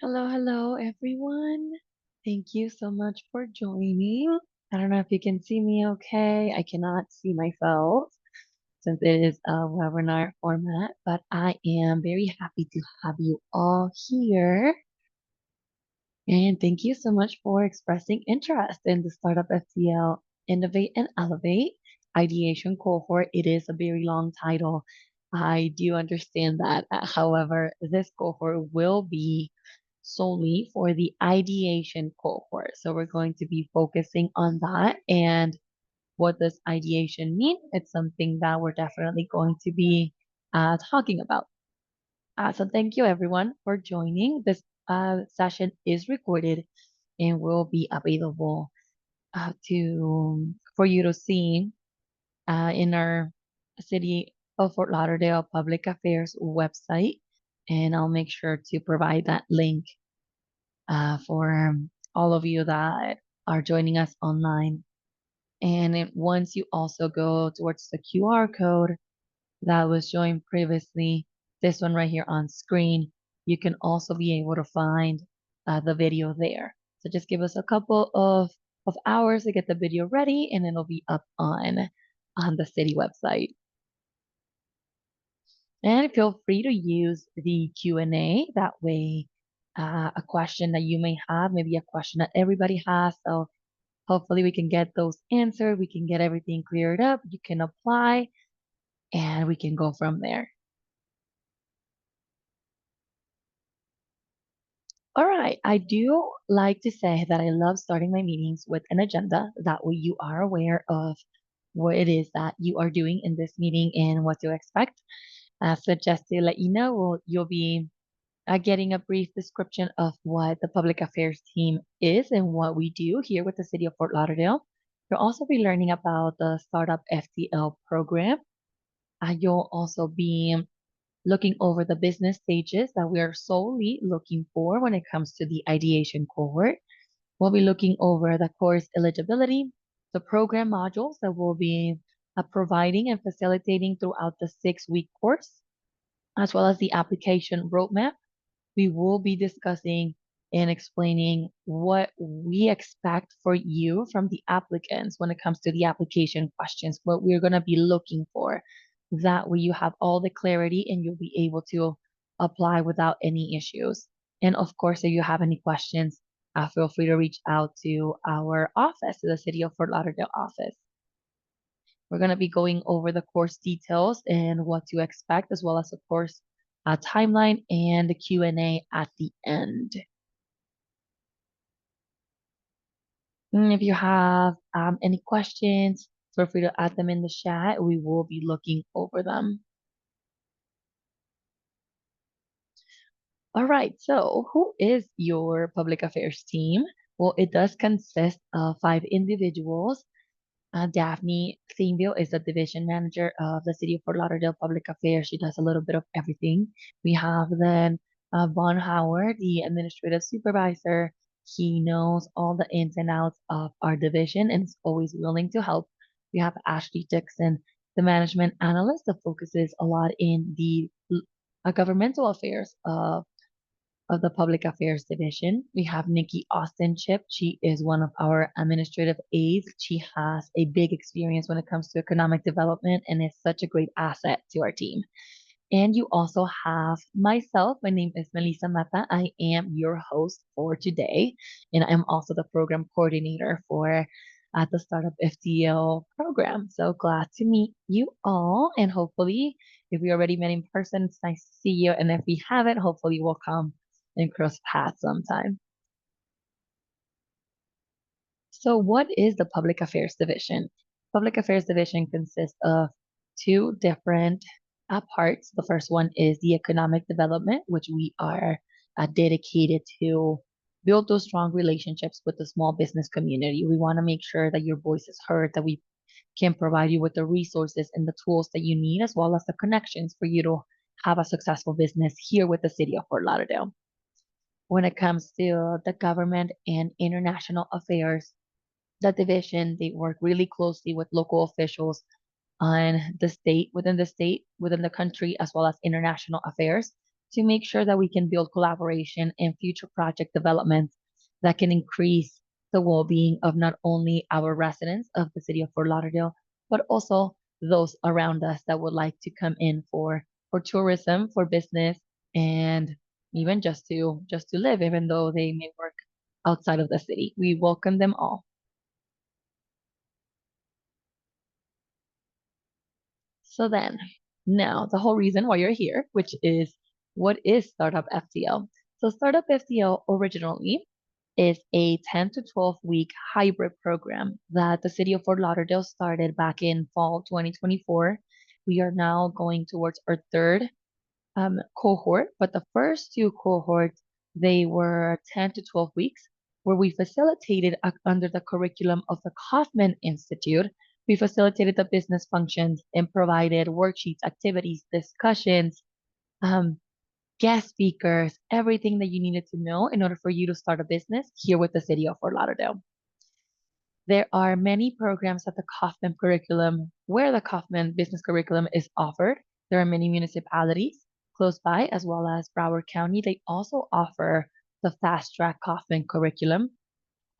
Hello, hello, everyone. Thank you so much for joining. I don't know if you can see me okay. I cannot see myself since it is a webinar format, but I am very happy to have you all here. And thank you so much for expressing interest in the Startup FTL Innovate and Elevate Ideation Cohort. It is a very long title. I do understand that. However, this cohort will be solely for the ideation cohort. So we're going to be focusing on that. And what does ideation mean? It's something that we're definitely going to be talking about. So thank you everyone for joining. This session is recorded and will be available to for you to see in our City of Fort Lauderdale Public Affairs website. And I'll make sure to provide that link for all of you that are joining us online. And once you also go towards the QR code that was showing previously, this one right here on screen, you can also be able to find the video there. So just give us a couple of hours to get the video ready and it'll be up on the city website. And feel free to use the Q&A. That way, a question that you may have, maybe a question that everybody has. So hopefully we can get those answered. We can get everything cleared up. You can apply and we can go from there. All right. I do like to say that I love starting my meetings with an agenda. That way you are aware of what it is that you are doing in this meeting and what to expect. So just to let you know, you'll be getting a brief description of what the public affairs team is and what we do here with the city of Fort Lauderdale. You'll also be learning about the Startup FTL program. You'll also be looking over the business stages that we are solely looking for when it comes to the ideation cohort. We'll be looking over the course eligibility, the program modules that we'll be providing and facilitating throughout the 6-week course, as well as the application roadmap. We will be discussing and explaining what we expect for you from the applicants when it comes to the application questions, what we're going to be looking for. That way you have all the clarity and you'll be able to apply without any issues. And of course, if you have any questions, feel free to reach out to our office, to the City of Fort Lauderdale office. We're going to be going over the course details and what to expect, as well as, of course, a timeline and the Q&A at the end. If you have any questions, feel free to add them in the chat. We will be looking over them. All right, so who is your public affairs team? Well, it does consist of 5 individuals. Daphne Theinville is the division manager of the City of Fort Lauderdale Public Affairs. She does a little bit of everything. We have then Von Howard, the administrative supervisor. He knows all the ins and outs of our division and is always willing to help. We have Ashley Dixon, the management analyst that focuses a lot in the governmental affairs of the public affairs division. We have Nikki Austin-Chip. She is one of our administrative aides. She has a big experience when it comes to economic development and is such a great asset to our team. And you also have myself. My name is Melissa Mata. I am your host for today, and I'm also the program coordinator for the Startup FTL program. So glad to meet you all, and hopefully, if we already met in person, it's nice to see you. And if we haven't, hopefully, we'll come and cross paths sometime. So, what is the Public Affairs Division? Public Affairs Division consists of two different parts. The first one is the economic development, which we are dedicated to build those strong relationships with the small business community. We want to make sure that your voice is heard, that we can provide you with the resources and the tools that you need, as well as the connections for you to have a successful business here with the city of Fort Lauderdale. When it comes to the government and international affairs, the division, they work really closely with local officials on the state, within the country, as well as international affairs to make sure that we can build collaboration and future project developments that can increase the well-being of not only our residents of the city of Fort Lauderdale, but also those around us that would like to come in for tourism, for business, and even just to live, even though they may work outside of the city. We welcome them all. So then, now the whole reason why you're here, which is what is Startup FTL? So Startup FTL originally is a 10 to 12 week hybrid program that the city of Fort Lauderdale started back in fall 2024. We are now going towards our third cohort, but the first two cohorts, they were 10 to 12 weeks, where we facilitated under the curriculum of the Kaufman Institute. We facilitated the business functions and provided worksheets, activities, discussions, um, guest speakers, everything that you needed to know in order for you to start a business here with the city of Fort Lauderdale. There are many programs at the Kaufman curriculum where the Kaufman business curriculum is offered. There are many municipalities close by, as well as Broward County. They also offer the fast track Kaufman curriculum.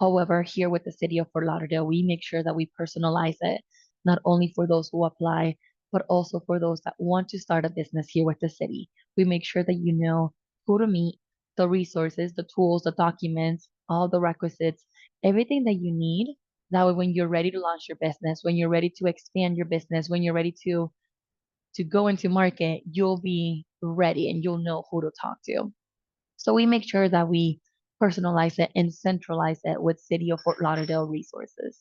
However, here with the city of Fort Lauderdale, we make sure that we personalize it, not only for those who apply, but also for those that want to start a business here with the city. We make sure that you know who to meet, the resources, the tools, the documents, all the requisites, everything that you need. That way, when you're ready to launch your business, when you're ready to expand your business, when you're ready to go into market, you'll be ready and you'll know who to talk to. So we make sure that we personalize it and centralize it with City of Fort Lauderdale resources.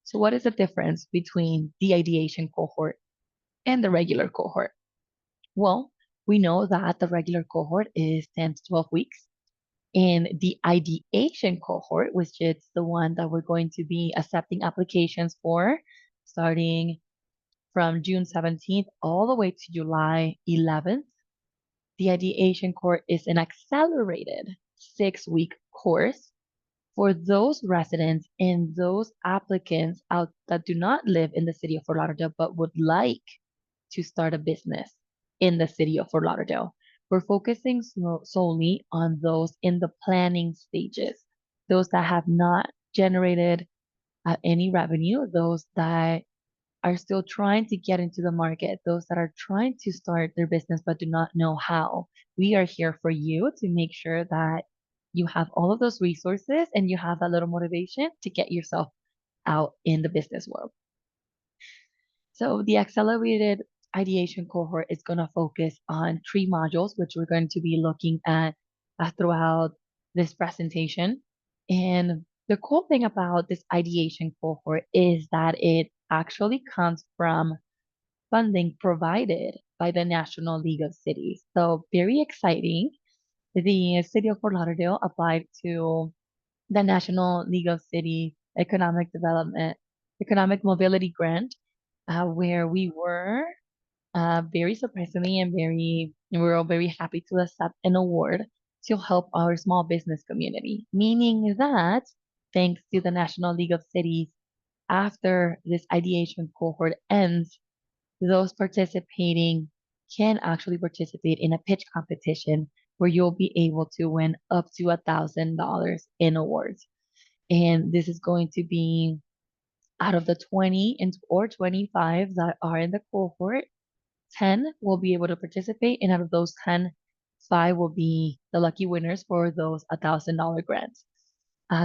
So what is the difference between the ideation cohort and the regular cohort? Well, we know that the regular cohort is 10 to 12 weeks. And the ideation cohort, which is the one that we're going to be accepting applications for starting from June 17th all the way to July 11th. The Ideation course is an accelerated 6 week course for those residents and those applicants out that do not live in the city of Fort Lauderdale but would like to start a business in the city of Fort Lauderdale. We're focusing solely on those in the planning stages, those that have not generated any revenue, those that are still trying to get into the market, those that are trying to start their business but do not know how. We are here for you to make sure that you have all of those resources and you have that little motivation to get yourself out in the business world. So the accelerated ideation cohort is going to focus on 3 modules, which we're going to be looking at throughout this presentation. And the cool thing about this ideation cohort is that it actually comes from funding provided by the National League of Cities. So very exciting. The city of Fort Lauderdale applied to the National League of City Economic Mobility Grant, where we were very surprisingly and we were all very happy to accept an award to help our small business community. Meaning that thanks to the National League of Cities, after this ideation cohort ends, those participating can actually participate in a pitch competition where you'll be able to win up to $1,000 in awards. And this is going to be out of the 20 and or 25 that are in the cohort, 10 will be able to participate, and out of those 10, 5 will be the lucky winners for those $1,000 grants.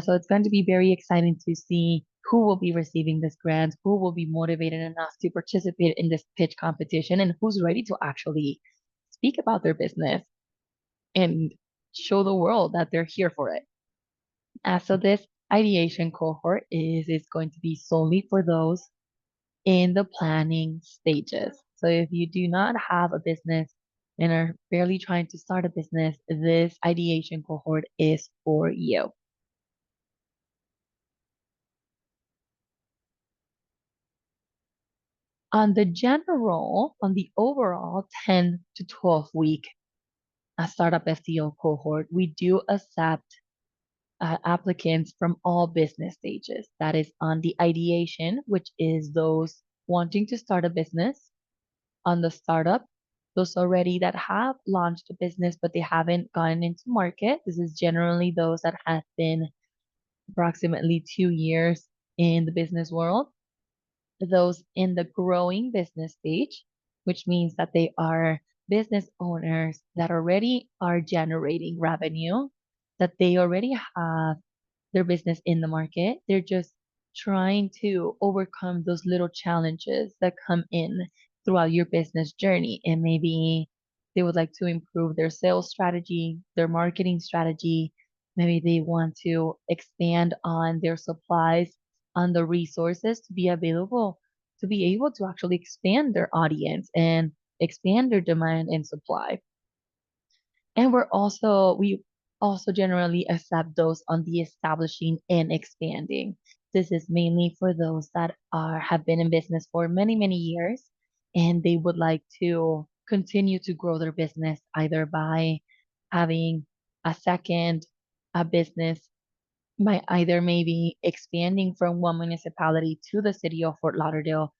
So it's going to be very exciting to see who will be receiving this grant, who will be motivated enough to participate in this pitch competition, and who's ready to actually speak about their business and show the world that they're here for it. So this ideation cohort is going to be solely for those in the planning stages. So if you do not have a business and are barely trying to start a business, this ideation cohort is for you. On the overall 10 to 12 week startup FTL cohort, we do accept applicants from all business stages. That is on the ideation, which is those wanting to start a business, on the startup, those already that have launched a business but they haven't gotten into market. This is generally those that have been approximately 2 years in the business world. Those in the growing business stage, which means that they are business owners that already are generating revenue, that they already have their business in the market. They're just trying to overcome those little challenges that come in throughout your business journey. And maybe they would like to improve their sales strategy, their marketing strategy. Maybe they want to expand on their supplies, on the resources to be available, to be able to actually expand their audience and expand their demand and supply. And we also generally accept those on the establishing and expanding. This is mainly for those that have been in business for many, many years and they would like to continue to grow their business either by having a second a business, by either maybe expanding from one municipality to the city of Fort Lauderdale.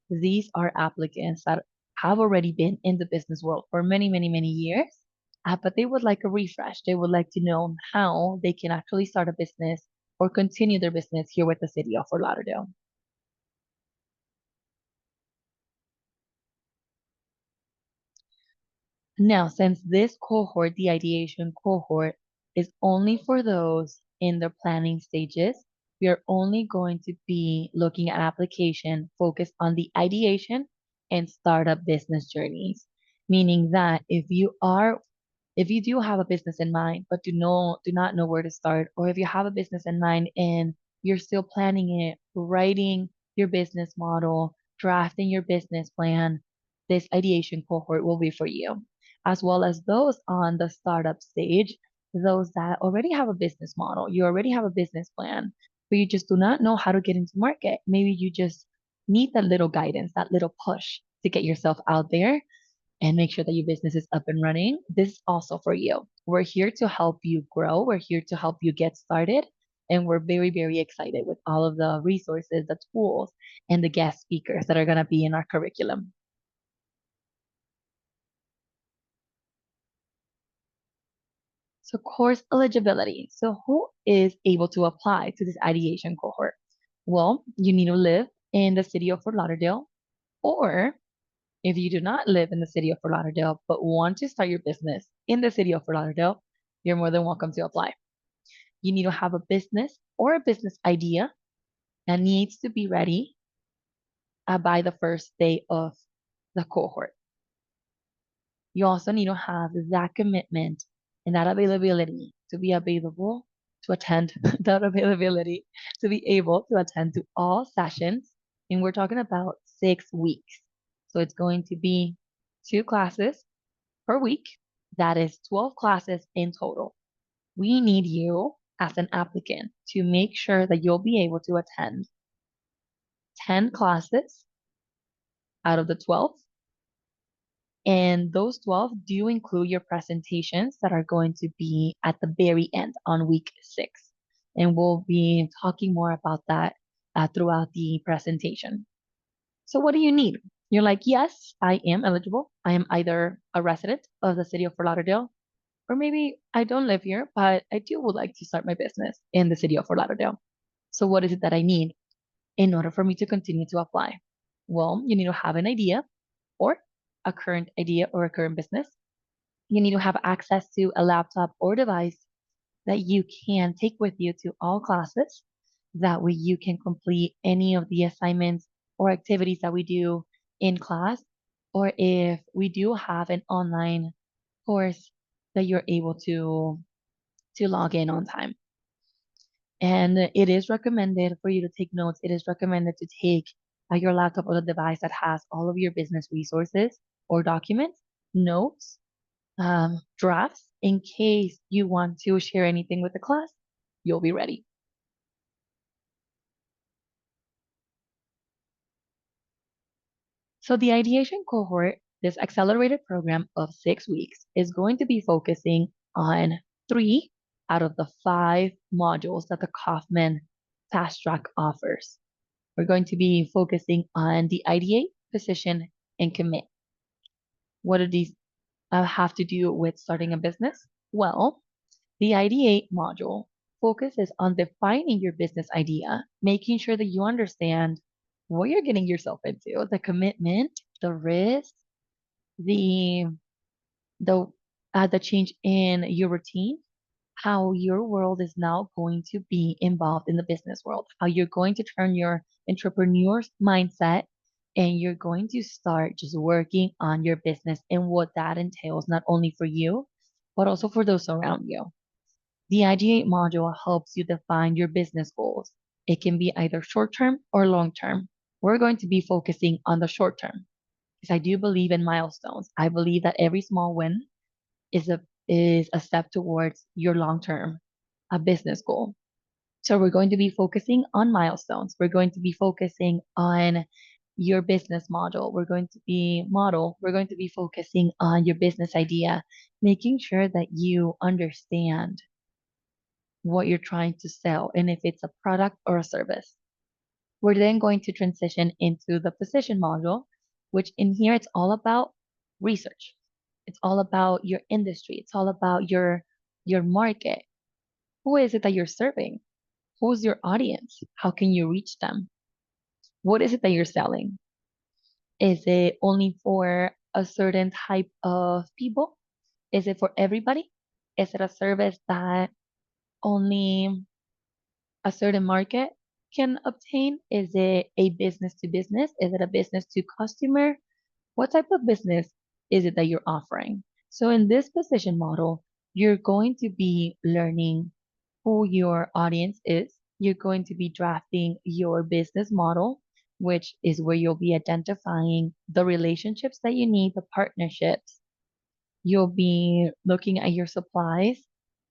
These are applicants that have already been in the business world for many, many, many years, but they would like a refresh. They would like to know how they can actually start a business or continue their business here with the city of Fort Lauderdale. Now, since this cohort, the ideation cohort, is only for those in the planning stages, we are only going to be looking at application focused on the ideation and startup business journeys. Meaning that if you do have a business in mind, but do not know where to start, or if you have a business in mind and you're still planning it, writing your business model, drafting your business plan, this ideation cohort will be for you, as well as those on the startup stage, those that already have a business model, you already have a business plan, but you just do not know how to get into market. Maybe you just need that little guidance, that little push to get yourself out there and make sure that your business is up and running. This is also for you. We're here to help you grow. We're here to help you get started. And we're very, very excited with all of the resources, the tools, and the guest speakers that are going to be in our curriculum. So course eligibility. So who is able to apply to this ideation cohort? Well, you need to live in the city of Fort Lauderdale, or if you do not live in the city of Fort Lauderdale but want to start your business in the city of Fort Lauderdale, you're more than welcome to apply. You need to have a business or a business idea that needs to be ready by the first day of the cohort. You also need to have that commitment and that availability to be available to attend, that availability to be able to attend to all sessions. And we're talking about 6 weeks. So it's going to be 2 classes per week. That is 12 classes in total. We need you as an applicant to make sure that you'll be able to attend 10 classes out of the 12. And those 12 do include your presentations that are going to be at the very end on week 6. And we'll be talking more about that throughout the presentation. So what do you need? You're like, yes, I am eligible. I am either a resident of the city of Fort Lauderdale, or maybe I don't live here, but I do would like to start my business in the city of Fort Lauderdale. So what is it that I need in order for me to continue to apply? Well, you need to have an idea or a current idea or a current business. You need to have access to a laptop or device that you can take with you to all classes. That way you can complete any of the assignments or activities that we do in class, or if we do have an online course that you're able to log in on time. And it is recommended for you to take notes. It is recommended to take your laptop or the device that has all of your business resources or documents, notes, drafts, in case you want to share anything with the class, you'll be ready. So the ideation cohort, this accelerated program of 6 weeks, is going to be focusing on 3 out of the 5 modules that the Kaufman Fast Track offers. We're going to be focusing on the ideate, position, and commit. What do these have to do with starting a business? Well, the ideate module focuses on defining your business idea, making sure that you understand what you're getting yourself into, the commitment, the risk, the the the change in your routine, how your world is now going to be involved in the business world, how you're going to turn your entrepreneur's mindset and you're going to start just working on your business and what that entails, not only for you, but also for those around you. The Ideate module helps you define your business goals. It can be either short term or long term. We're going to be focusing on the short term because I do believe in milestones. I believe that every small win is a step towards your long term a business goal. So we're going to be focusing on milestones. We're going to be focusing on your business model. We're going to be focusing on your business idea, making sure that you understand what you're trying to sell and if it's a product or a service. We're then going to transition into the position module, which in here it's all about research. It's all about your industry. It's all about your market. Who is it that you're serving? Who's your audience? How can you reach them? What is it that you're selling? Is it only for a certain type of people? Is it for everybody? Is it a service that only a certain market can obtain? Is it a business to business? Is it a business to customer? What type of business is it that you're offering? So in this position model, you're going to be learning who your audience is. You're going to be drafting your business model, which is where you'll be identifying the relationships that you need, the partnerships. You'll be looking at your supplies.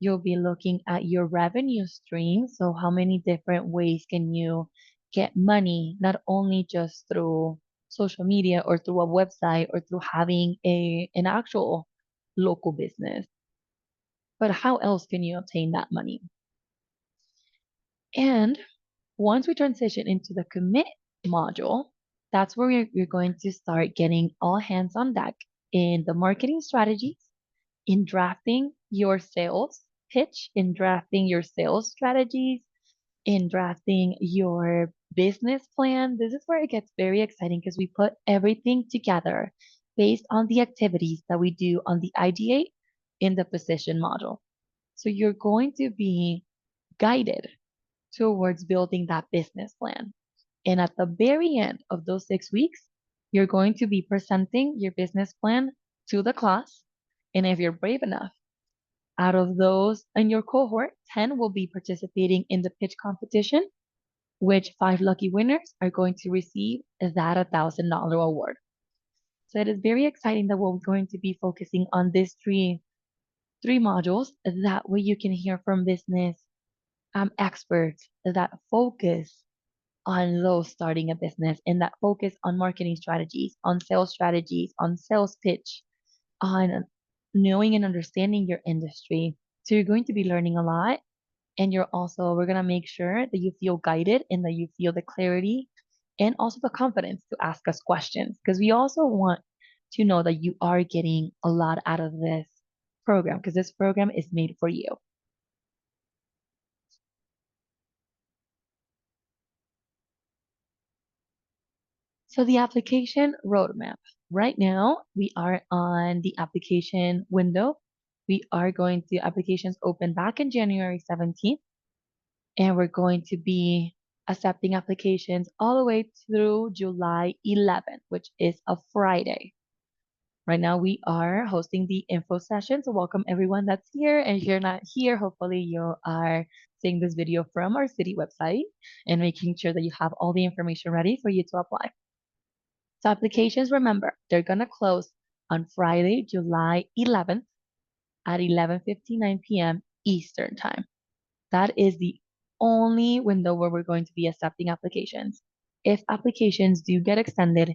You'll be looking at your revenue stream. So how many different ways can you get money, not only just through social media or through a website or through having an actual local business, but how else can you obtain that money? And once we transition into the commit module, that's where you're going to start getting all hands on deck in the marketing strategies, in drafting your sales pitch, in drafting your sales strategies, in drafting your business plan. This is where it gets very exciting because we put everything together based on the activities that we do on the ideate in the position module. So you're going to be guided towards building that business plan. And at the very end of those 6 weeks, you're going to be presenting your business plan to the class. And if you're brave enough, out of those in your cohort, 10 will be participating in the pitch competition, which 5 lucky winners are going to receive that $1,000 award. So it is very exciting that we're going to be focusing on these three modules. That way you can hear from business experts that focus on those starting a business and that focus on marketing strategies, on sales strategies, on sales pitch, on knowing and understanding your industry. So you're going to be learning a lot And we're going to make sure that you feel guided and that you feel the clarity and also the confidence to ask us questions because we also want to know that you are getting a lot out of this program because this program is made for you. So the application roadmap. Right now, we are on the application window. Applications open back in January 17th, and we're going to be accepting applications all the way through July 11th, which is a Friday. Right now, we are hosting the info session. So welcome everyone that's here. And if you're not here, hopefully you are seeing this video from our city website and making sure that you have all the information ready for you to apply. So applications, remember, they're going to close on Friday, July 11th at 11:59 p.m. Eastern Time. That is the only window where we're going to be accepting applications. If applications do get extended,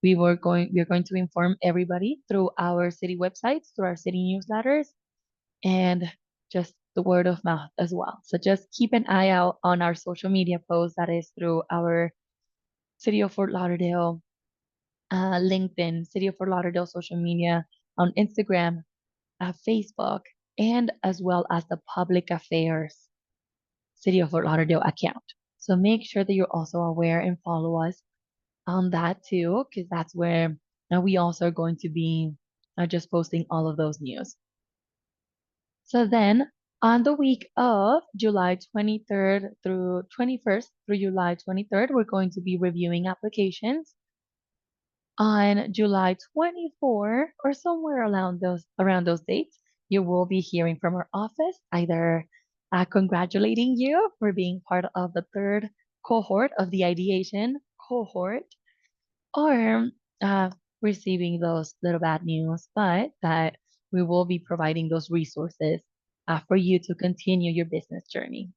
we're going to inform everybody through our city websites, through our city newsletters, and just the word of mouth as well. So just keep an eye out on our social media posts. That is through our City of Fort Lauderdale LinkedIn, City of Fort Lauderdale social media, on Instagram, Facebook, and as well as the public affairs City of Fort Lauderdale account. So make sure that you're also aware and follow us on that too, because that's where now we also are going to be just posting all of those news. So then on the week of July 23rd through 21st through July 23rd, we're going to be reviewing applications. On July 24 or somewhere around those dates, you will be hearing from our office either congratulating you for being part of the third cohort of the ideation cohort, or receiving those little bad news, but that we will be providing those resources for you to continue your business journey.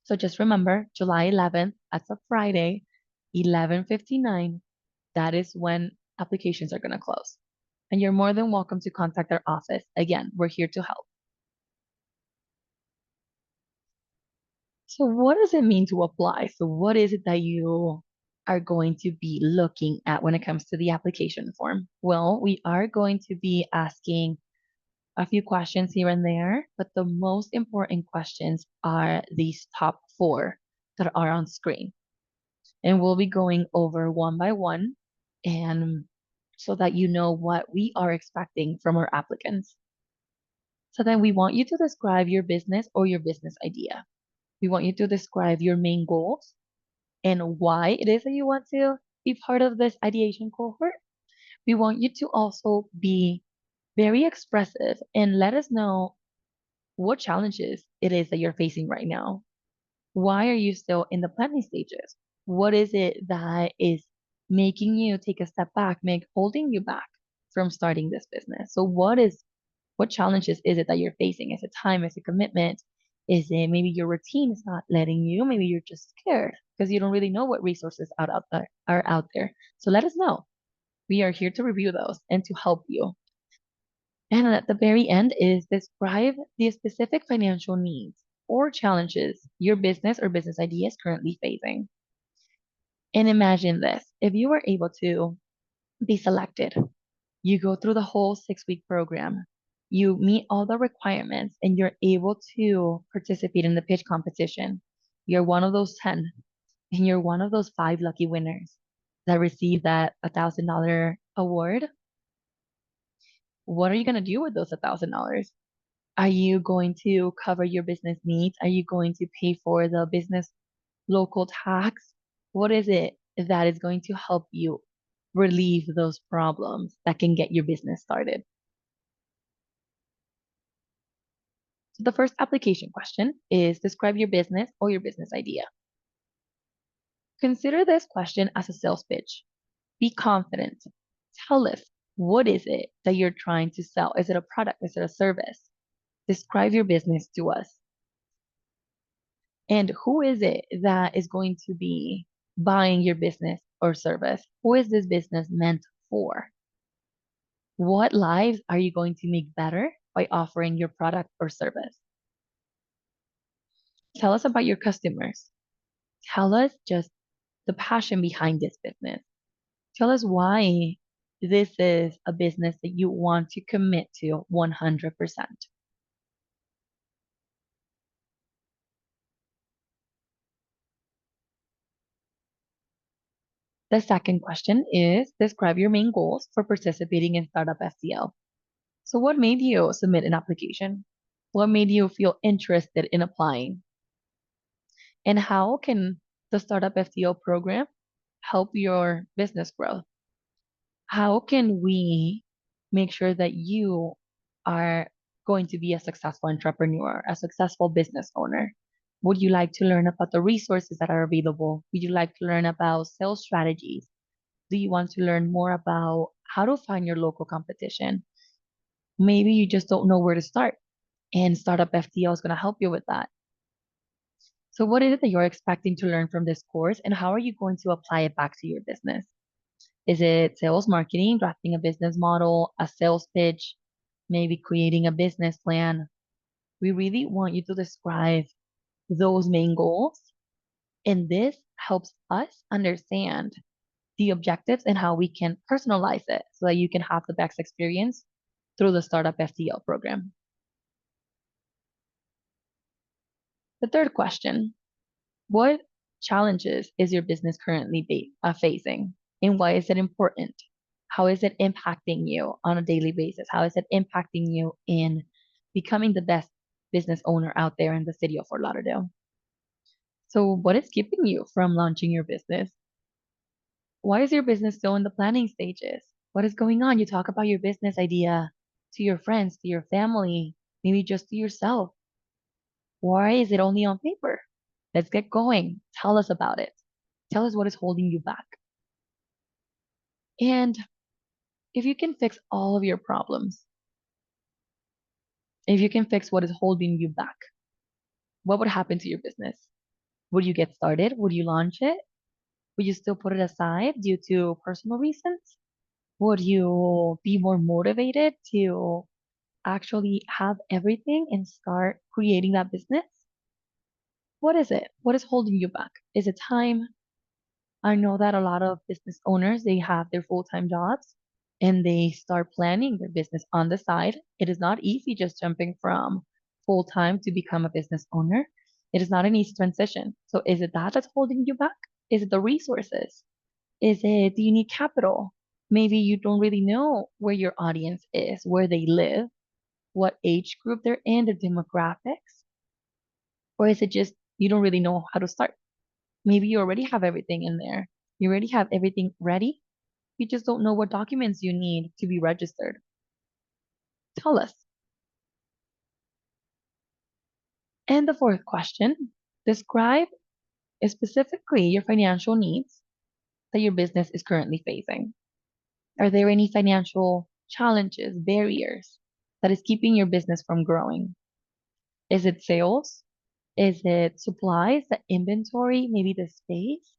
So just remember, July 11th, that's a Friday, 11:59. That is when applications are going to close. And you're more than welcome to contact our office. Again, we're here to help. So, what does it mean to apply? So, what is it that you are going to be looking at when it comes to the application form? Well, we are going to be asking a few questions here and there, but the most important questions are these top four that are on screen. And we'll be going over one by one and so that you know what we are expecting from our applicants. So then we want you to describe your business or your business idea. We want you to describe your main goals and why it is that you want to be part of this ideation cohort. We want you to also be very expressive and let us know what challenges it is that you're facing right now. Why are you still in the planning stages? What is it that is making you take a step back, holding you back from starting this business? So what challenges is it that you're facing? Is it time? Is it commitment? Is it maybe your routine is not letting you? Maybe you're just scared because you don't really know what resources out there are out there. So let us know. We are here to review those and to help you. And at the very end is describe the specific financial needs or challenges your business or business idea is currently facing. And imagine this, if you were able to be selected, you go through the whole 6-week program, you meet all the requirements, and you're able to participate in the pitch competition. You're one of those 10, and you're one of those 5 lucky winners that receive that $1,000 award. What are you going to do with those $1,000? Are you going to cover your business needs? Are you going to pay for the business local tax? What is it that is going to help you relieve those problems that can get your business started? So the first application question is describe your business or your business idea. Consider this question as a sales pitch. Be confident. Tell us, what is it that you're trying to sell? Is it a product? Is it a service? Describe your business to us. And who is it that is going to be buying your business or service? Who is this business meant for? What lives are you going to make better by offering your product or service? Tell us about your customers. Tell us just the passion behind this business. Tell us why this is a business that you want to commit to 100%. The second question is describe your main goals for participating in Startup FTL. So, what made you submit an application? What made you feel interested in applying? And how can the Startup FTL program help your business growth? How can we make sure that you are going to be a successful entrepreneur, a successful business owner? Would you like to learn about the resources that are available? Would you like to learn about sales strategies? Do you want to learn more about how to find your local competition? Maybe you just don't know where to start, and Startup FTL is going to help you with that. So, what is it that you're expecting to learn from this course, and how are you going to apply it back to your business? Is it sales marketing, drafting a business model, a sales pitch, maybe creating a business plan? We really want you to describe those main goals, and this helps us understand the objectives and how we can personalize it so that you can have the best experience through the Startup FTL program. The third question, what challenges is your business currently facing, and why is it important? How is it impacting you on a daily basis? How is it impacting you in becoming the best business owner out there in the city of Fort Lauderdale? So, what is keeping you from launching your business? Why is your business still in the planning stages? What is going on? You talk about your business idea to your friends, to your family, maybe just to yourself. Why is it only on paper? Let's get going. Tell us about it. Tell us what is holding you back. And if you can fix all of your problems, if you can fix what is holding you back, what would happen to your business? Would you get started? Would you launch it? Would you still put it aside due to personal reasons? Would you be more motivated to actually have everything and start creating that business? What is it? What is holding you back? Is it time? I know that a lot of business owners, they have their full-time jobs and they start planning their business on the side. It is not easy just jumping from full-time to become a business owner. It is not an easy transition. So is it that that's holding you back? Is it the resources? Is it, do you need capital? Maybe you don't really know where your audience is, where they live, what age group they're in, their demographics, or is it just you don't really know how to start? Maybe you already have everything in there. You already have everything ready. You just don't know what documents you need to be registered. Tell us. And the fourth question, describe specifically your financial needs that your business is currently facing. Are there any financial challenges, barriers that is keeping your business from growing? Is it sales? Is it supplies, the inventory, maybe the space?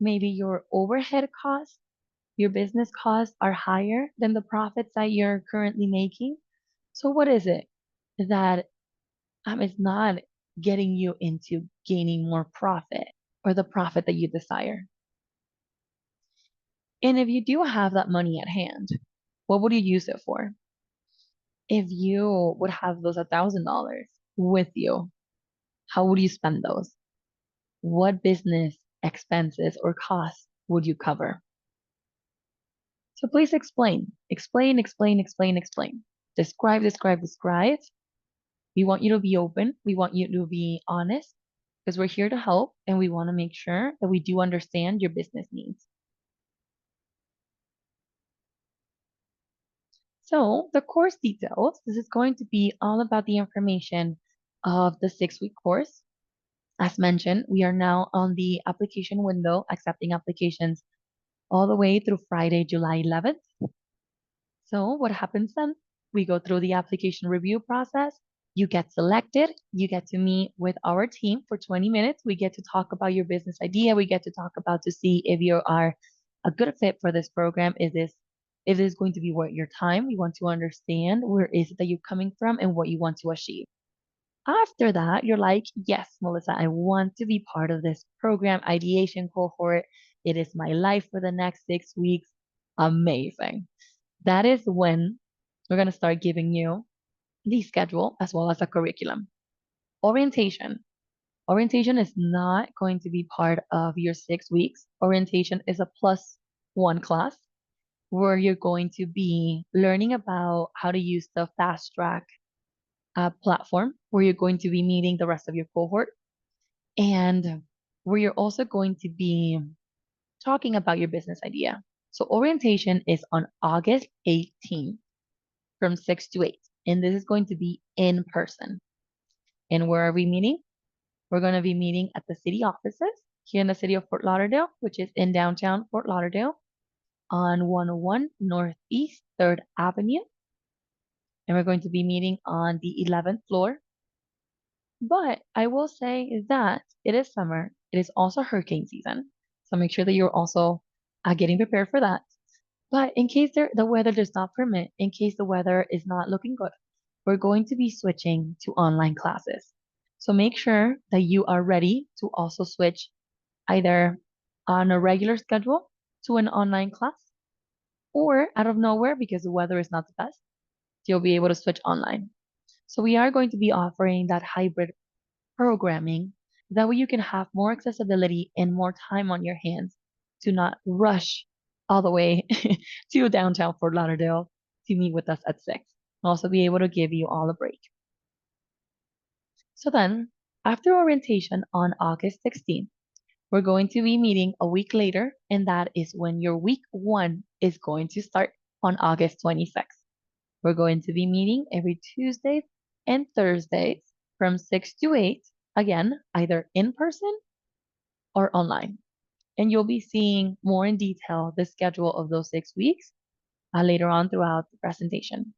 Maybe your overhead costs, your business costs are higher than the profits that you're currently making. So what is it that is not getting you into gaining more profit or the profit that you desire? And if you do have that money at hand, what would you use it for? If you would have those $1,000 with you, how would you spend those? What business expenses or costs would you cover? So please explain, explain, explain, explain, explain. Describe, describe, describe. We want you to be open. We want you to be honest because we're here to help and we want to make sure that we do understand your business needs. So the course details, this is going to be all about the information of the 6-week course. As mentioned, we are now on the application window, accepting applications all the way through Friday, July 11th. So what happens then? We go through the application review process. You get selected. You get to meet with our team for 20 minutes. We get to talk about your business idea. We get to talk about to see if you are a good fit for this program. If this is going to be worth your time? We want to understand where is it that you're coming from and what you want to achieve. After that, you're like, yes, Melissa, I want to be part of this program, Ideation Cohort. It is my life for the next 6 weeks. Amazing. That is when we're going to start giving you the schedule as well as a curriculum. Orientation. Orientation is not going to be part of your 6 weeks. Orientation is a +1 class where you're going to be learning about how to use the fast track platform, where you're going to be meeting the rest of your cohort, and where you're also going to be talking about your business idea. So orientation is on August 18th from 6 to 8, and this is going to be in person. And where are we meeting? We're going to be meeting at the city offices here in the city of Fort Lauderdale, which is in downtown Fort Lauderdale on 101 Northeast 3rd Avenue. And we're going to be meeting on the 11th floor. But I will say is that it is summer. It is also hurricane season. So make sure that you're also getting prepared for that. But in case the weather does not permit, in case the weather is not looking good, we're going to be switching to online classes. So make sure that you are ready to also switch either on a regular schedule to an online class or out of nowhere because the weather is not the best, you'll be able to switch online. So we are going to be offering that hybrid programming. That way you can have more accessibility and more time on your hands to not rush all the way to downtown Fort Lauderdale to meet with us at 6. We'll also be able to give you all a break. So then, after orientation on August 16th, we're going to be meeting a week later, and that is when your week 1 is going to start on August 26th. We're going to be meeting every Tuesdays and Thursdays from 6 to 8, again, either in person or online. And you'll be seeing more in detail the schedule of those 6 weeks later on throughout the presentation.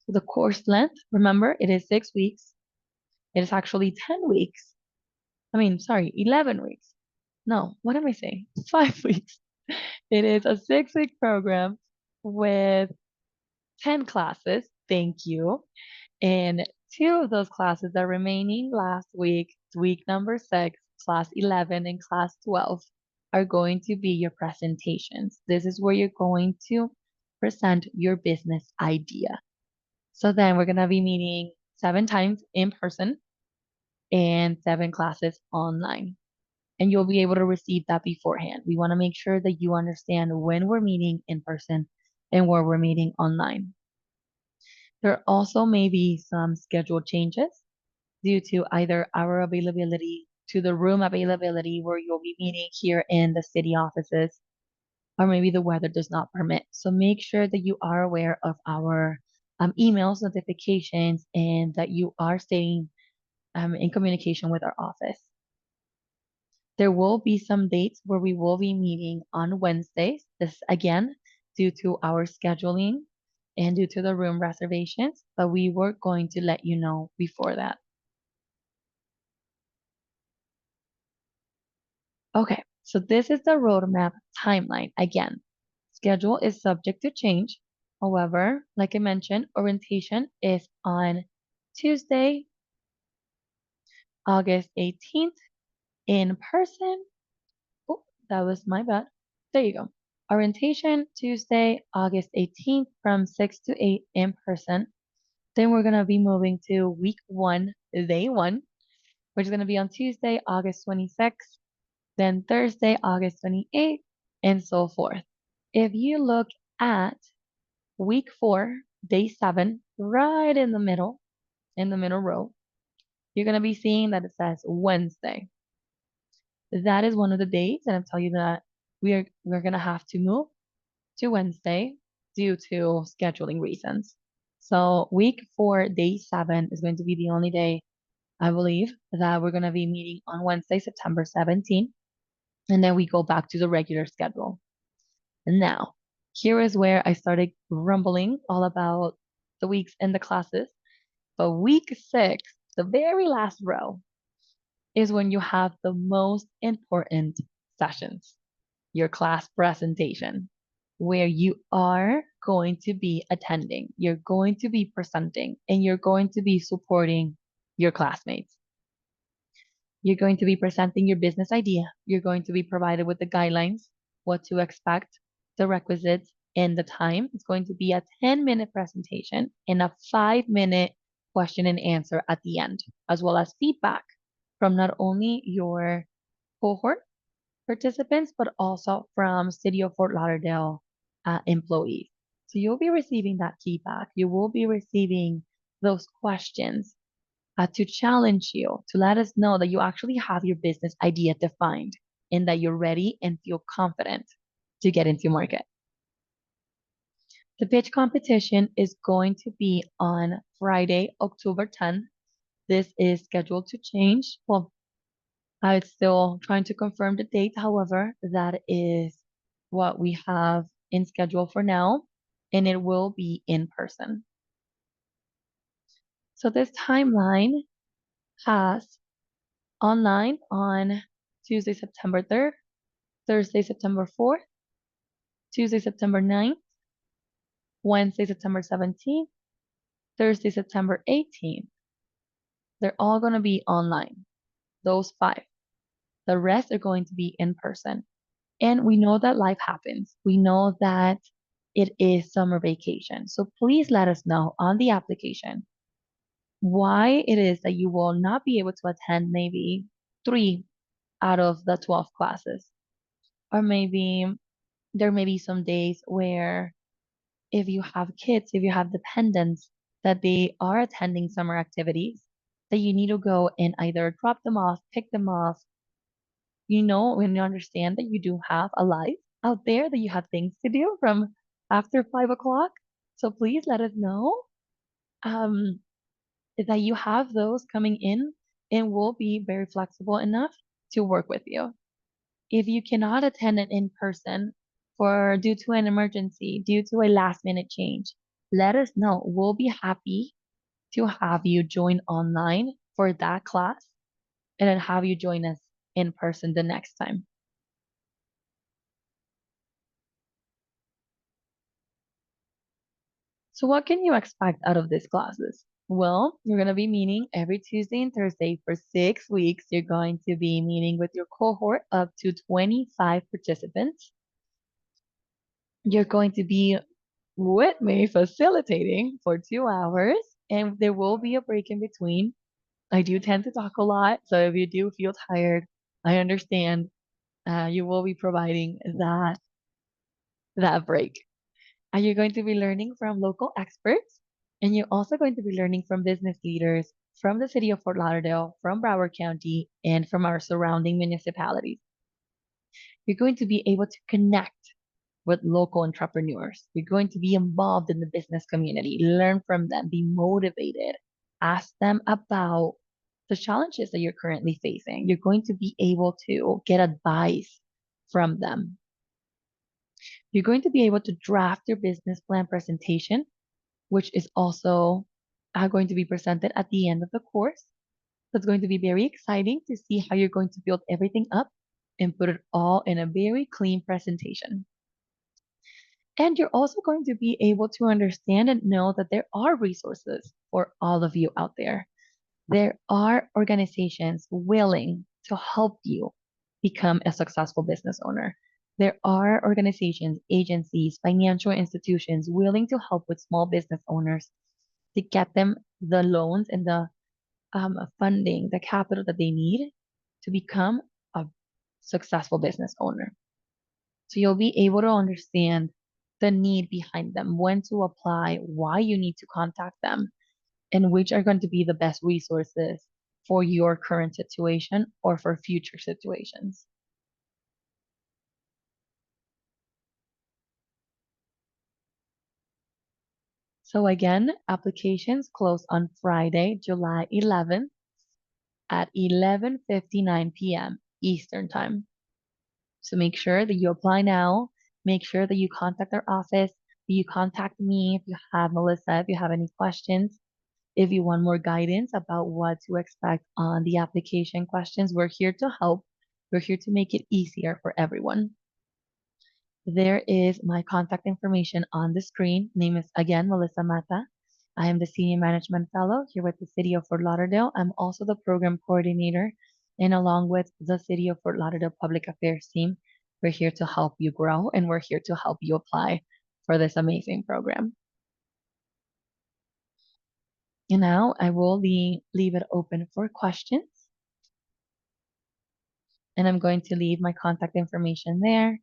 So the course length, remember, it is 6 weeks. It is actually 10 weeks. 11 weeks. No, what am I saying? 5 weeks. It is a 6-week program with 10 classes. Thank you. And 2 of those classes are remaining last week, week number 6, class 11 and class 12, are going to be your presentations. This is where you're going to present your business idea. So then we're going to be meeting 7 times in person and 7 classes online. And you'll be able to receive that beforehand. We want to make sure that you understand when we're meeting in person and where we're meeting online. There also may be some schedule changes due to either our availability to the room availability where you'll be meeting here in the city offices, or maybe the weather does not permit. So make sure that you are aware of our emails, notifications, and that you are staying in communication with our office. There will be some dates where we will be meeting on Wednesdays. This again, due to our scheduling and due to the room reservations, but we were going to let you know before that. Okay, so this is the roadmap timeline. Again, schedule is subject to change. However, like I mentioned, orientation is on Tuesday, August 18th in person. Oh, that was my bad. There you go. Orientation Tuesday, August 18th from 6 to 8 in person. Then we're going to be moving to week 1, day 1, which is going to be on Tuesday, August 26th, then Thursday, August 28th, and so forth. If you look at week 4, day 7, right in the middle row, you're going to be seeing that it says Wednesday. That is one of the days, and I'm telling you that we're going to have to move to Wednesday due to scheduling reasons. So week 4, day 7 is going to be the only day, I believe, that we're going to be meeting on Wednesday, September 17th. And then we go back to the regular schedule. And now, here is where I started grumbling all about the weeks and the classes. But week 6, the very last row, is when you have the most important sessions, your class presentation, where you are going to be attending, you're going to be presenting, and you're going to be supporting your classmates. You're going to be presenting your business idea. You're going to be provided with the guidelines, what to expect, the requisites, and the time. It's going to be a 10-minute presentation and a 5-minute question and answer at the end, as well as feedback from not only your cohort participants, but also from City of Fort Lauderdale employees. So you'll be receiving that feedback. You will be receiving those questions to challenge you, to let us know that you actually have your business idea defined and that you're ready and feel confident to get into market. The pitch competition is going to be on Friday, October 10th. This is scheduled to change. Well, I'm still trying to confirm the date. However, that is what we have in schedule for now, and it will be in person. So this timeline has online on Tuesday, September 3rd, Thursday, September 4th, Tuesday, September 9th, Wednesday, September 17th, Thursday, September 18th. They're all going to be online, those 5. The rest are going to be in person. And we know that life happens. We know that it is summer vacation. So please let us know on the application why it is that you will not be able to attend maybe 3 out of the 12 classes. Or maybe there may be some days where if you have kids, if you have dependents, that they are attending summer activities, that you need to go and either drop them off, pick them off, when you understand that you do have a life out there, that you have things to do from after 5 o'clock. So please let us know um, that you have those coming in and we'll be very flexible enough to work with you. If you cannot attend it in person due to an emergency, due to a last minute change, let us know. We'll be happy to have you join online for that class and then have you join us in person the next time. So what can you expect out of these classes? Well, you're going to be meeting every Tuesday and Thursday for 6 weeks. You're going to be meeting with your cohort up to 25 participants. You're going to be with me facilitating for 2 hours, and there will be a break in between. I do tend to talk a lot, so if you do feel tired, I understand. You will be providing that break. And you're going to be learning from local experts, and you're also going to be learning from business leaders from the city of Fort Lauderdale, from Broward County, and from our surrounding municipalities. You're going to be able to connect with local entrepreneurs. You're going to be involved in the business community, learn from them, be motivated, ask them about the challenges that you're currently facing. You're going to be able to get advice from them. You're going to be able to draft your business plan presentation, which is also going to be presented at the end of the course. So it's going to be very exciting to see how you're going to build everything up and put it all in a very clean presentation. And you're also going to be able to understand and know that there are resources for all of you out there. There are organizations willing to help you become a successful business owner. There are organizations, agencies, financial institutions willing to help with small business owners to get them the loans and the funding, the capital that they need to become a successful business owner. So you'll be able to understand the need behind them, when to apply, why you need to contact them, and which are going to be the best resources for your current situation or for future situations. So again, applications close on Friday, July 11th at 11:59 p.m. Eastern Time. So make sure that you apply now. Make sure that you contact our office, that you contact me if you have Melissa, if you have any questions. If you want more guidance about what to expect on the application questions, we're here to help. We're here to make it easier for everyone. There is my contact information on the screen. Name is again Melissa Mata. I am the Senior Management Fellow here with the City of Fort Lauderdale. I'm also the Program Coordinator, and along with the City of Fort Lauderdale Public Affairs team, we're here to help you grow and we're here to help you apply for this amazing program. And now I will leave it open for questions, and I'm going to leave my contact information there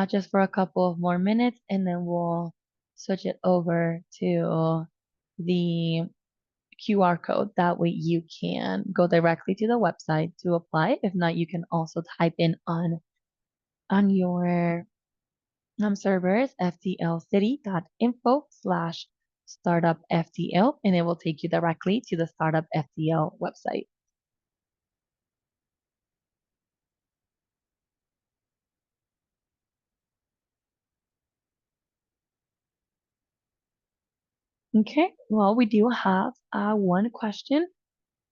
just for a couple of more minutes, and then we'll switch it over to the QR code. That way you can go directly to the website to apply. If not, you can also type in on your servers ftlcity.info/startup FTL, and it will take you directly to the Startup FTL website. Okay, well, we do have one question.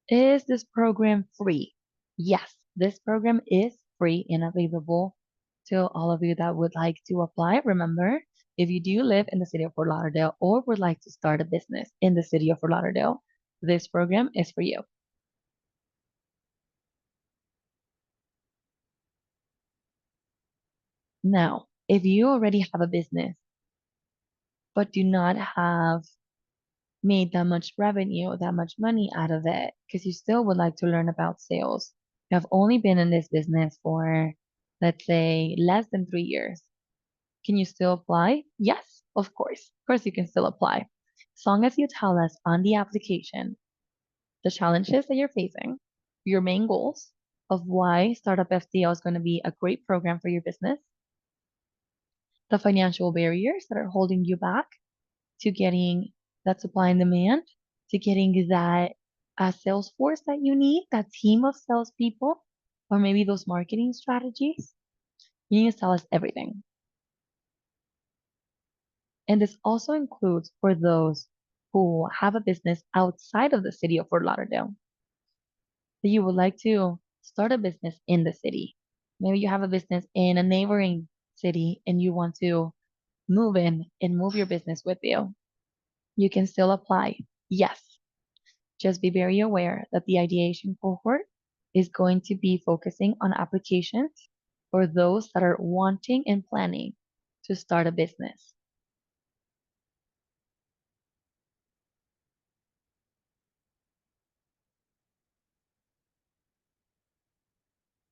Is this program free? Yes, this program is free and available to all of you that would like to apply. Remember, if you do live in the city of Fort Lauderdale or would like to start a business in the city of Fort Lauderdale, this program is for you. Now, if you already have a business but do not have made that much revenue, that much money out of it, because you still would like to learn about sales. You have only been in this business for, let's say, less than 3 years. Can you still apply? Yes, of course. Of course, you can still apply. As long as you tell us on the application the challenges that you're facing, your main goals of why Startup FTL is going to be a great program for your business, the financial barriers that are holding you back to getting that supply and demand, to getting that sales force that you need, that team of salespeople, or maybe those marketing strategies. You need to tell us everything. And this also includes for those who have a business outside of the city of Fort Lauderdale, that you would like to start a business in the city. Maybe you have a business in a neighboring city and you want to move in and move your business with you. You can still apply. Yes, just be very aware that the ideation cohort is going to be focusing on applications for those that are wanting and planning to start a business.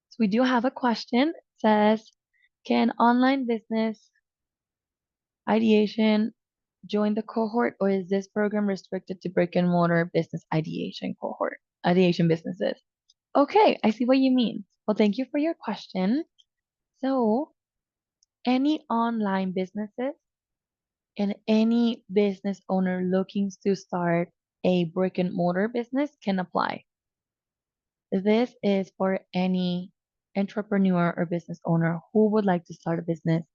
So we do have a question. It says, can online business ideation join the cohort, or is this program restricted to brick and mortar business ideation cohort, ideation businesses? Okay, I see what you mean. Well, thank you for your question. So, any online businesses and any business owner looking to start a brick and mortar business can apply. This is for any entrepreneur or business owner who would like to start a business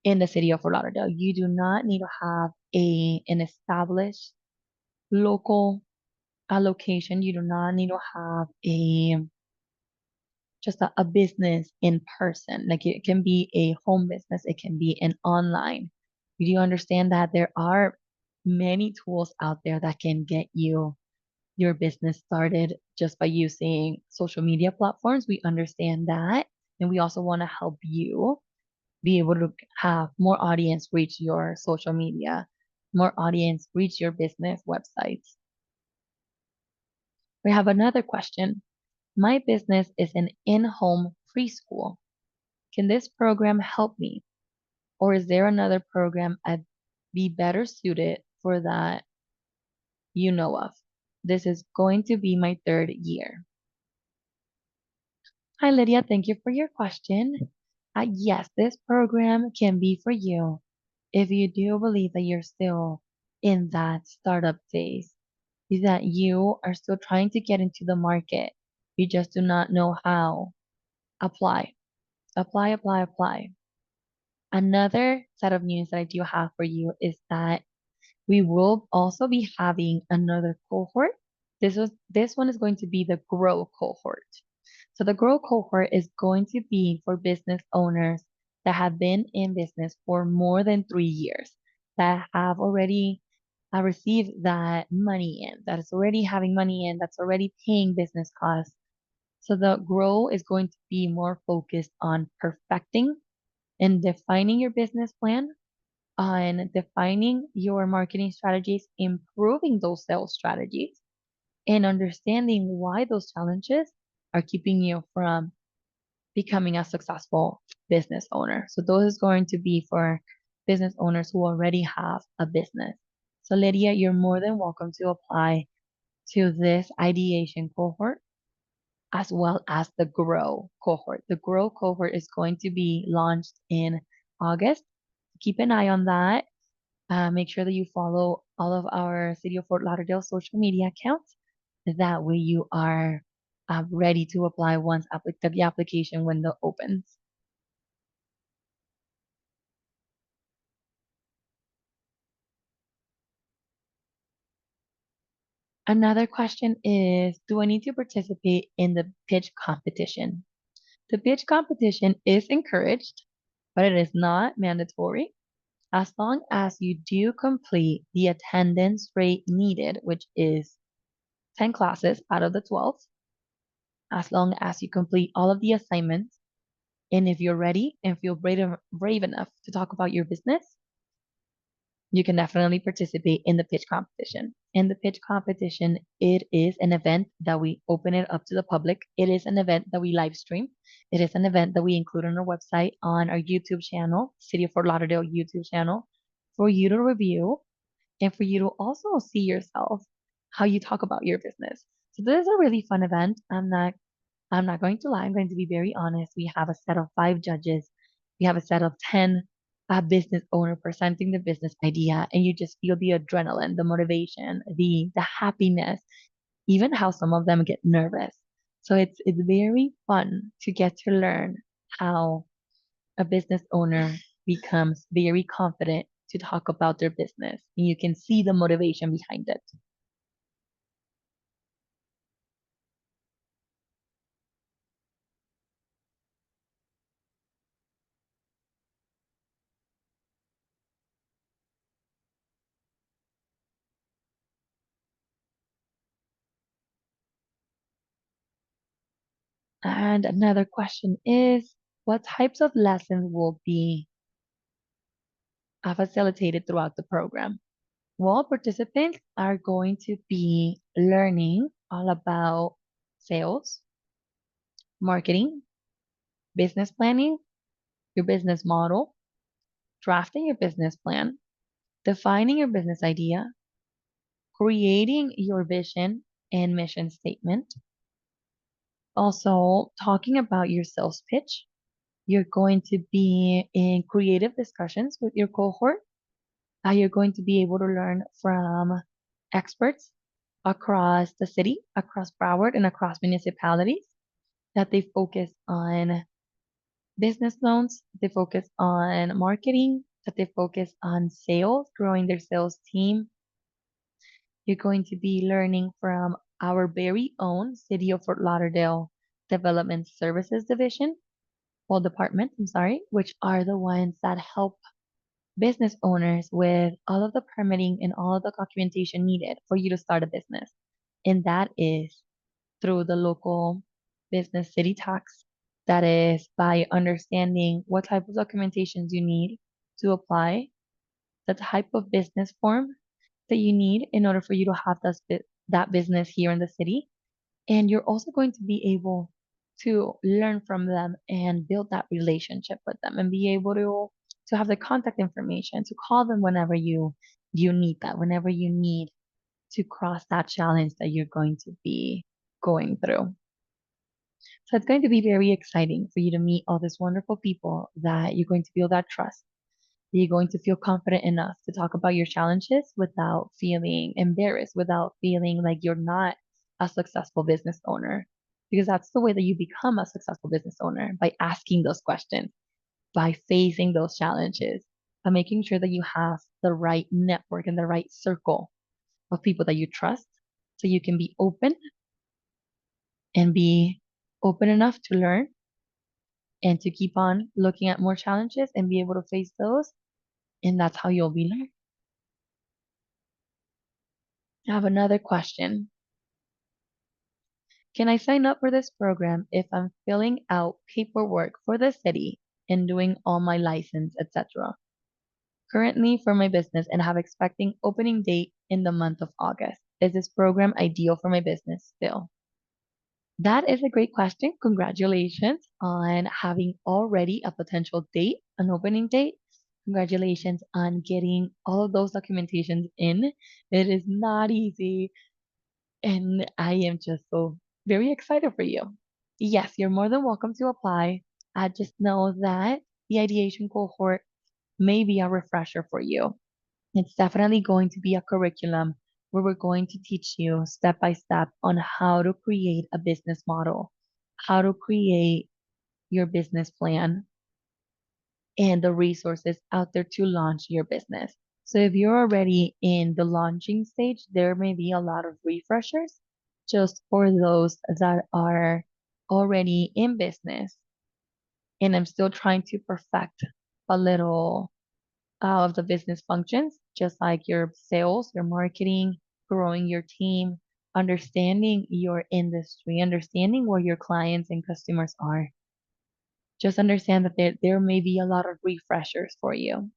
in the city of Fort Lauderdale. You do not need to have an established local location. You do not need to have just a business in person. Like it can be a home business, it can be an online. You do understand that there are many tools out there that can get you your business started just by using social media platforms. We understand that. And we also want to help you be able to have more audience reach your social media, more audience reach your business websites. We have another question. My business is an in-home preschool. Can this program help me? Or is there another program I'd be better suited for that you know of? This is going to be my 3rd year. Hi, Lydia. Thank you for your question. Yes, this program can be for you if you do believe that you're still in that startup phase, is that you are still trying to get into the market. You just do not know how. Apply, apply, apply, apply. Another set of news that I do have for you is that we will also be having another cohort. This one is going to be the Grow cohort. So the Grow cohort is going to be for business owners that have been in business for more than 3 years, that have already receive that money in, that is already having money in, that's already paying business costs. So the grow is going to be more focused on perfecting and defining your business plan, on defining your marketing strategies, improving those sales strategies, and understanding why those challenges are keeping you from becoming a successful business owner. So those is going to be for business owners who already have a business. So Lydia, you're more than welcome to apply to this ideation cohort as well as the grow cohort. The grow cohort is going to be launched in August. Keep an eye on that. Make sure that you follow all of our City of Fort Lauderdale social media accounts. That way you are ready to apply once the application window opens. Another question is, do I need to participate in the pitch competition? The pitch competition is encouraged, but it is not mandatory as long as you do complete the attendance rate needed, which is 10 classes out of the 12, as long as you complete all of the assignments. And if you're ready and feel brave enough to talk about your business, you can definitely participate in the pitch competition. In the pitch competition, it is an event that we open it up to the public. It is an event that we live stream. It is an event that we include on our website, on our YouTube channel, City of Fort Lauderdale YouTube channel, for you to review and for you to also see yourself how you talk about your business. So this is a really fun event. I'm not going to lie. I'm going to be very honest. We have a set of 5 judges. We have a set of 10 business owner presenting the business idea, and you just feel the adrenaline, the motivation, the happiness, even how some of them get nervous. So it's very fun to get to learn how a business owner becomes very confident to talk about their business, and you can see the motivation behind it. And another question is, what types of lessons will be facilitated throughout the program? Well, participants are going to be learning all about sales, marketing, business planning, your business model, drafting your business plan, defining your business idea, creating your vision and mission statement, also talking about your sales pitch. You're going to be in creative discussions with your cohort. You're going to be able to learn from experts across the city, across Broward, and across municipalities that they focus on business loans, they focus on marketing, that they focus on sales, growing their sales team. You're going to be learning from our very own City of Fort Lauderdale Development Services Division, well, department, I'm sorry, which are the ones that help business owners with all of the permitting and all of the documentation needed for you to start a business. And that is through the local business city tax. That is by understanding what type of documentations you need to apply, the type of business form that you need in order for you to have that business here in the city. And you're also going to be able to learn from them and build that relationship with them and be able to have the contact information to call them whenever you need that, whenever you need to cross that challenge that you're going to be going through. So it's going to be very exciting for you to meet all these wonderful people that you're going to feel that trust. You're going to feel confident enough to talk about your challenges without feeling embarrassed, without feeling like you're not a successful business owner. Because that's the way that you become a successful business owner, by asking those questions, by facing those challenges, by making sure that you have the right network and the right circle of people that you trust so you can be open and be open enough to learn and to keep on looking at more challenges and be able to face those. And that's how you'll be learning. I have another question. Can I sign up for this program if I'm filling out paperwork for the city and doing all my license, etc.? Currently for my business and have expecting opening date in the month of August. Is this program ideal for my business still? That is a great question. Congratulations on having already a potential date, an opening date. Congratulations on getting all of those documentations in. It is not easy, and I am just so very excited for you. Yes, you're more than welcome to apply. I just know that the ideation cohort may be a refresher for you. It's definitely going to be a curriculum where we're going to teach you step by step on how to create a business model, how to create your business plan, and the resources out there to launch your business. So if you're already in the launching stage, there may be a lot of refreshers just for those that are already in business. And I'm still trying to perfect a little of the business functions, just like your sales, your marketing, growing your team, understanding your industry, understanding where your clients and customers are. Just understand that there may be a lot of refreshers for you.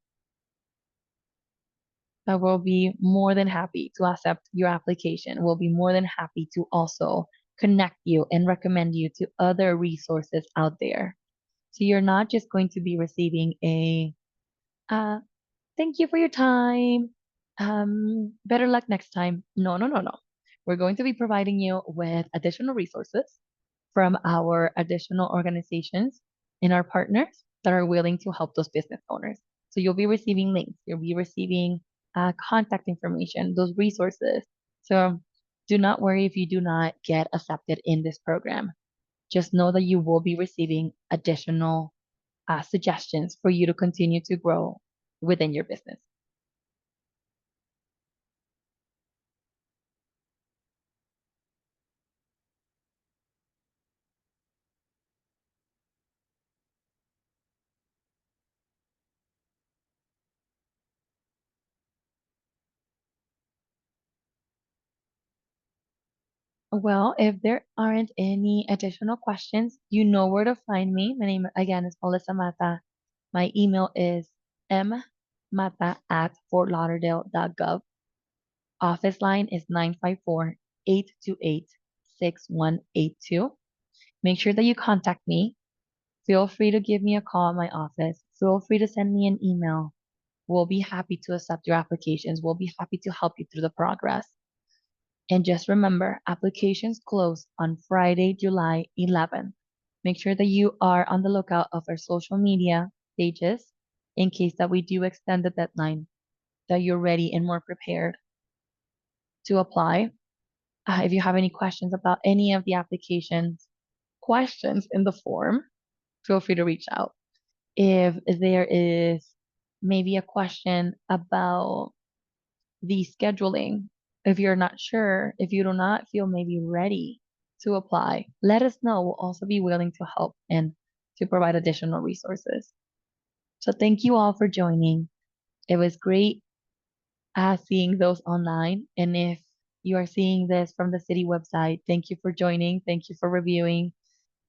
I will be more than happy to accept your application. We'll be more than happy to also connect you and recommend you to other resources out there. So you're not just going to be receiving a uh, thank you for your time. Better luck next time. No, no, no, no. We're going to be providing you with additional resources from our additional organizations and our partners that are willing to help those business owners. So you'll be receiving links, you'll be receiving contact information, those resources. So do not worry if you do not get accepted in this program. Just know that you will be receiving additional suggestions for you to continue to grow within your business. Well, if there aren't any additional questions, you know where to find me. My name again is Melissa Mata. My email is mmata@fortlauderdale.gov. Office line is 954-828-6182. Make sure that you contact me. Feel free to give me a call at my office. Feel free to send me an email. We'll be happy to accept your applications. We'll be happy to help you through the progress. And just remember, applications close on Friday, July 11th. Make sure that you are on the lookout of our social media pages in case that we do extend the deadline, that you're ready and more prepared to apply. If you have any questions about any of the applications, questions in the form, feel free to reach out. If there is maybe a question about the scheduling, if you're not sure, if you do not feel maybe ready to apply, let us know. We'll also be willing to help and to provide additional resources. So thank you all for joining. It was great seeing those online. And if you are seeing this from the city website, thank you for joining. Thank you for reviewing.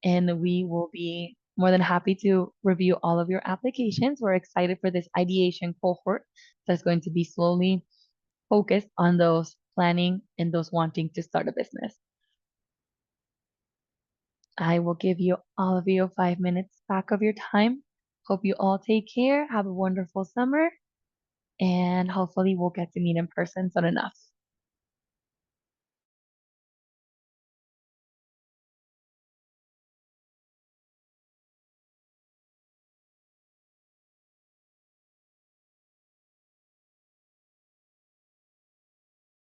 And we will be more than happy to review all of your applications. We're excited for this ideation cohort that's going to be slowly focused on those planning and those wanting to start a business. I will give you all of you 5 minutes back of your time. Hope you all take care. Have a wonderful summer. And hopefully we'll get to meet in person soon enough.